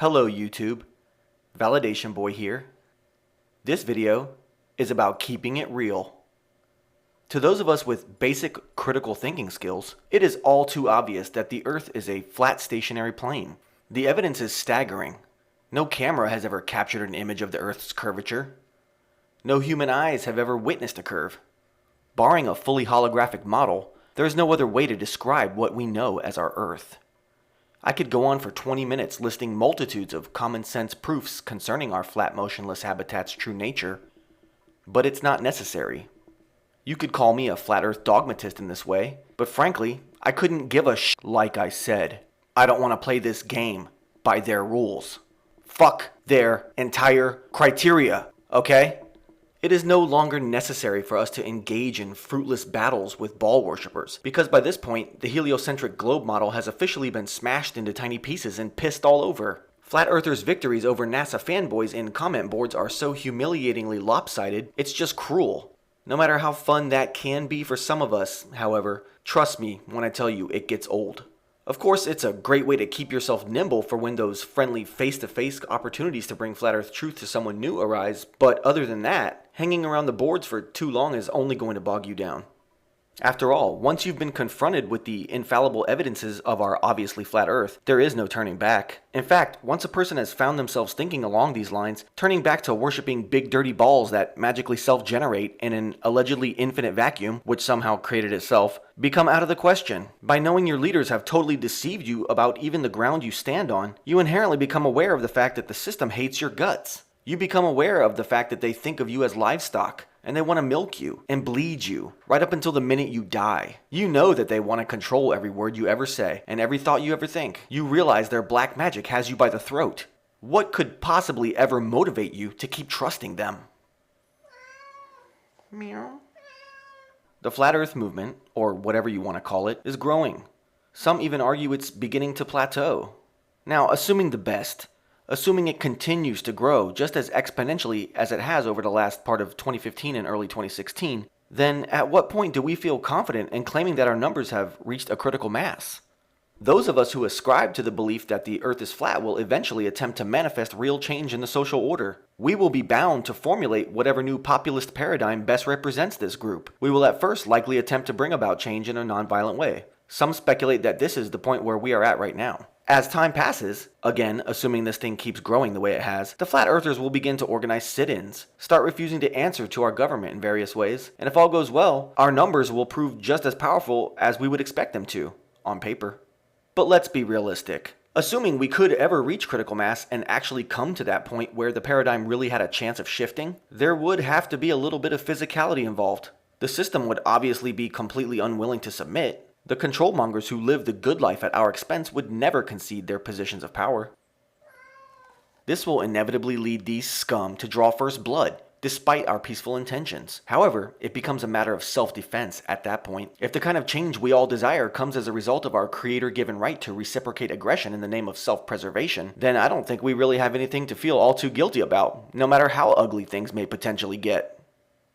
Hello YouTube, Validation Boy here. This video is about keeping it real. To those of us with basic critical thinking skills, it is all too obvious that the Earth is a flat stationary plane. The evidence is staggering. No camera has ever captured an image of the Earth's curvature. No human eyes have ever witnessed a curve. Barring a fully holographic model, there is no other way to describe what we know as our Earth. I could go on for 20 minutes listing multitudes of common sense proofs concerning our flat motionless habitat's true nature, but it's not necessary. You could call me a flat earth dogmatist in this way, but frankly, I couldn't give a like I said. I don't want to play this game by their rules. Fuck their entire criteria, okay? It is no longer necessary for us to engage in fruitless battles with ball worshippers, because by this point, the heliocentric globe model has officially been smashed into tiny pieces and pissed all over. Flat Earthers' victories over NASA fanboys in comment boards are so humiliatingly lopsided, it's just cruel. No matter how fun that can be for some of us, however, trust me when I tell you it gets old. Of course, it's a great way to keep yourself nimble for when those friendly face-to-face opportunities to bring flat earth truth to someone new arise, but other than that, hanging around the boards for too long is only going to bog you down. After all, once you've been confronted with the infallible evidences of our obviously flat earth, there is no turning back. In fact, once a person has found themselves thinking along these lines, turning back to worshipping big dirty balls that magically self-generate in an allegedly infinite vacuum, which somehow created itself, become out of the question. By knowing your leaders have totally deceived you about even the ground you stand on, you inherently become aware of the fact that the system hates your guts. You become aware of the fact that they think of you as livestock, and they want to milk you and bleed you right up until the minute you die. You know that they want to control every word you ever say and every thought you ever think. You realize their black magic has you by the throat. What could possibly ever motivate you to keep trusting them? Meow. The Flat Earth movement, or whatever you want to call it, is growing. Some even argue it's beginning to plateau. Now, assuming the best, assuming it continues to grow just as exponentially as it has over the last part of 2015 and early 2016, then at what point do we feel confident in claiming that our numbers have reached a critical mass? Those of us who ascribe to the belief that the Earth is flat will eventually attempt to manifest real change in the social order. We will be bound to formulate whatever new populist paradigm best represents this group. We will at first likely attempt to bring about change in a nonviolent way. Some speculate that this is the point where we are at right now. As time passes, again, assuming this thing keeps growing the way it has, the Flat Earthers will begin to organize sit-ins, start refusing to answer to our government in various ways, and if all goes well, our numbers will prove just as powerful as we would expect them to, on paper. But let's be realistic. Assuming we could ever reach critical mass and actually come to that point where the paradigm really had a chance of shifting, there would have to be a little bit of physicality involved. The system would obviously be completely unwilling to submit. The control mongers who live the good life at our expense would never concede their positions of power. This will inevitably lead these scum to draw first blood, despite our peaceful intentions. However, it becomes a matter of self-defense at that point. If the kind of change we all desire comes as a result of our creator-given right to reciprocate aggression in the name of self-preservation, then I don't think we really have anything to feel all too guilty about, no matter how ugly things may potentially get.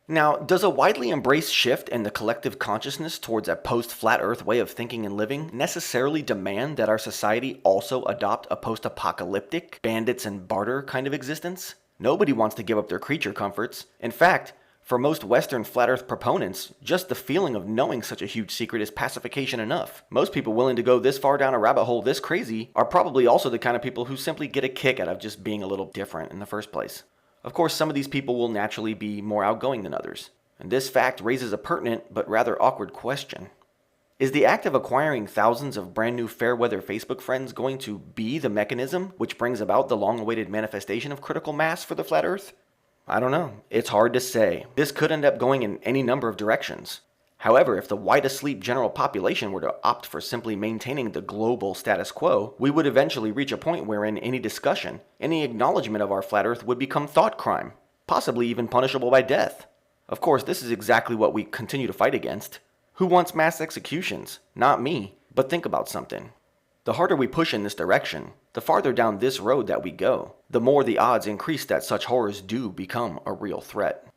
Now, does a widely embraced shift in the collective consciousness towards a post-flat earth way of thinking and living necessarily demand that our society also adopt a post-apocalyptic, bandits and barter kind of existence? Nobody wants to give up their creature comforts. In fact, for most Western flat earth proponents, just the feeling of knowing such a huge secret is pacification enough. Most people willing to go this far down a rabbit hole this crazy are probably also the kind of people who simply get a kick out of just being a little different in the first place. Of course, some of these people will naturally be more outgoing than others, and this fact raises a pertinent but rather awkward question. Is the act of acquiring thousands of brand new fair-weather Facebook friends going to be the mechanism which brings about the long-awaited manifestation of critical mass for the flat earth? I don't know. It's hard to say. This could end up going in any number of directions. However, if the wide-asleep general population were to opt for simply maintaining the global status quo, we would eventually reach a point wherein any discussion, any acknowledgement of our flat earth would become thought crime, possibly even punishable by death. Of course, this is exactly what we continue to fight against. Who wants mass executions? Not me. But think about something. The harder we push in this direction, the farther down this road that we go, the more the odds increase that such horrors do become a real threat.